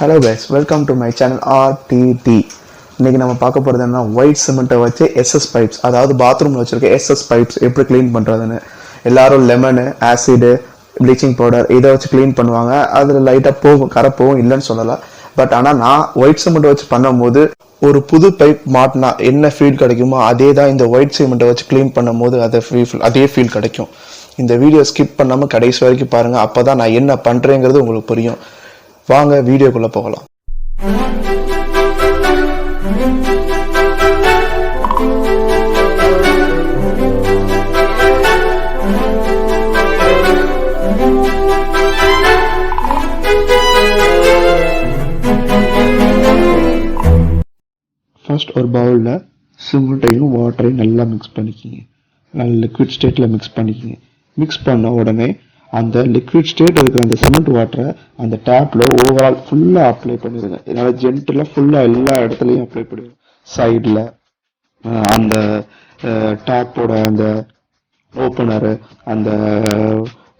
Hello guys, welcome to my channel RTT. இன்னைக்கு நம்ம பார்க்க போறது என்ன ஒயிட் சிமெண்ட்டை வச்சு SS பைப்ஸ், அதாவது பாத்ரூம்ல வச்சிருக்க SS பைப்ஸ் எப்படி க்ளீன் பண்றதுன்னு. எல்லாரும் லெமன், ஆசிட், ப்ளீச்சிங் பவுடர் இதை வச்சு க்ளீன் பண்ணுவாங்க. அதுல லைட்டா போகும், கரை போகும், இல்லைன்னு சொல்லலாம். பட் ஆனா நான் ஒயிட் சிமெண்ட் வச்சு பண்ணும்போது ஒரு புது பைப் மாட்டினா என்ன ஃபீல் கிடைக்குமோ அதே தான் இந்த ஒயிட் சிமெண்ட்டை வச்சு க்ளீன் பண்ணும்போது அதே ஃபீல் கிடைக்கும். இந்த வீடியோ ஸ்கிப் பண்ணாம கடைசி வரைக்கும் பாருங்க, அப்பதான் நான் என்ன பண்றேங்கிறது உங்களுக்கு புரியும். வாங்க வீடியோக்குள்ள போகலாம். ஃபர்ஸ்ட் ஒரு பவுல்ல சிமெண்ட்டையும் வாட்டரையும் நல்லா மிக்ஸ் பண்ணிக்கிங்க. நல்லா லிக்விட் ஸ்டேட்ல மிக்ஸ் பண்ணிக்கிங்க. மிக்ஸ் பண்ண உடனே அந்த லிக்விட் ஸ்டேட் இருக்கிற அந்த சிமெண்ட் வாட்டரை அந்த டேப்ல ஓவரால் ஃபுல்லா அப்ளை பண்ணிடுங்க. இதனால ஜென்டிலா ஃபுல்லா எல்லா இடத்துலையும் அப்ளை பண்ணிடுங்க. சைடில், அந்த டேப்போட அந்த ஓப்பனரு, அந்த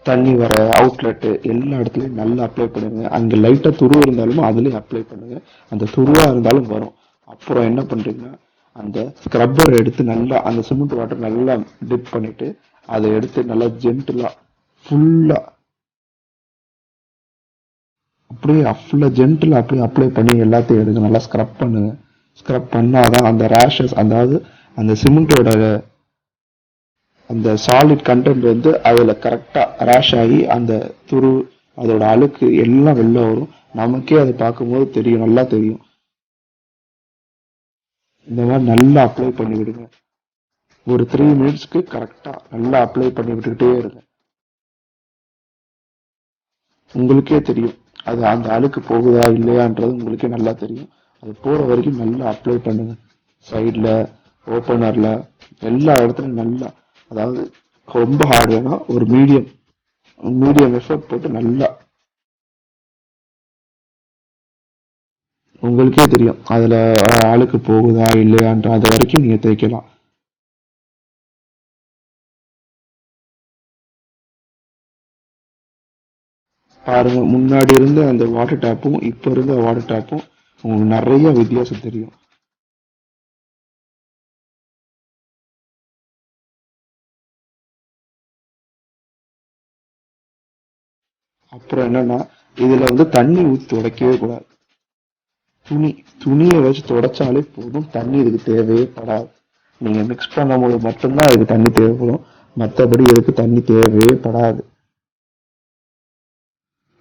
தண்ணி வர அவுட்லெட்டு எல்லா இடத்துலையும் நல்லா அப்ளை பண்ணுங்க. அங்கே லைட்டாக துருவ இருந்தாலும் அதுலேயும் அப்ளை பண்ணுங்க. அந்த துருவா இருந்தாலும் வரும். அப்புறம் என்ன பண்றீங்கன்னா, அந்த ஸ்க்ரப்பர் எடுத்து நல்லா அந்த சிமெண்ட் வாட்டர் நல்லா டிப் பண்ணிட்டு அதை எடுத்து நல்லா ஜென்டிலா ஃபுல்லா அப்படியே ஜென்டில் அப்படியே அப்ளை பண்ணி எல்லாத்தையும் எடுங்க. நல்லா ஸ்க்ரப் பண்ணுங்க. ஸ்க்ரப் பண்ணாதான் அந்த ரேஷஸ், அதாவது அந்த சிமெண்டோட அந்த சாலிட் கண்டென்ட் வந்து அதுல கரெக்டா ரேஷ் ஆகி அந்த துரு, அதோட அழுக்கு எல்லாம் வெளில வரும். நமக்கே அதை பார்க்கும்போது தெரியும், நல்லா தெரியும். இந்த மாதிரி நல்லா அப்ளை பண்ணி விடுங்க. ஒரு 3 மினிட்ஸ்க்கு கரெக்டா நல்லா அப்ளை பண்ணி விட்டுக்கிட்டே இருங்க. உங்களுக்கே தெரியும் அது அந்த அழுக்கு போகுதா இல்லையான்றது உங்களுக்கே நல்லா தெரியும். அது போற வரைக்கும் நல்லா அப்ளை பண்ணுங்க. சைட்ல, ஓப்பனர்ல, எல்லா இடத்துலையும் நல்லா, அதாவது ரொம்ப ஹார்ட் வேணா, ஒரு மீடியம் எஃபர்ட் போட்டு நல்லா, உங்களுக்கே தெரியும் அதுல அழுக்கு போகுதா இல்லையான்ற அது வரைக்கும் நீங்க தேய்க்கலாம். பாருங்க, முன்னாடி இருந்த அந்த வாட்டர் டேப்பும் இப்ப இருந்த வாட்டர் டேப்பும் உங்களுக்கு நிறைய வித்தியாசம் தெரியும். அப்புறம் என்னன்னா, இதுல வந்து தண்ணி ஊற்றி துடைக்கவே கூடாது. துணியை வச்சு துடைச்சாலே போதும். தண்ணி இதுக்கு தேவையே படாது. நீங்க மிக்ஸ் பண்ணும்போது மட்டும்தான் இதுக்கு தண்ணி தேவைப்படும். மற்றபடி இதுக்கு தண்ணி தேவையே படாது.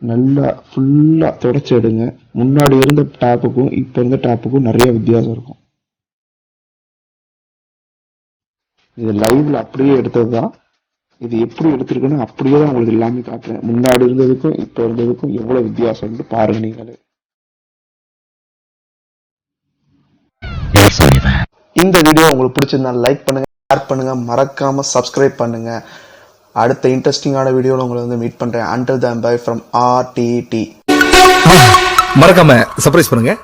நல்லா ஃபுல்லா தொடச்சி எடுங்க. முன்னாடி இருந்த டேப்புக்கும் இப்ப இருந்த டேப்புக்கும் நிறைய வித்தியாசம் இருக்கும். இது லைவ்ல அப்படியே எடுத்ததுதான். இது எப்படி எடுத்திருக்குன்னு அப்படியே தான் உங்களுக்கு எல்லாமே காட்டுறேன். முன்னாடி இருந்ததுக்கும் இப்ப இருந்ததுக்கும் எவ்வளவு வித்தியாசம் பாருங்க நீங்களே. இந்த வீடியோ உங்களுக்கு பிடிச்சிருந்தா லைக் பண்ணுங்க, ஷேர் பண்ணுங்க, மறக்காம சப்ஸ்கிரைப் பண்ணுங்க. அடுத்த இன்ட்ரெஸ்டிங்கான வீடியோல உங்களை வந்து மீட் பண்றேன். Until then, bye from RTT. மறக்காம சர்ப்ரைஸ் பண்ணுங்க.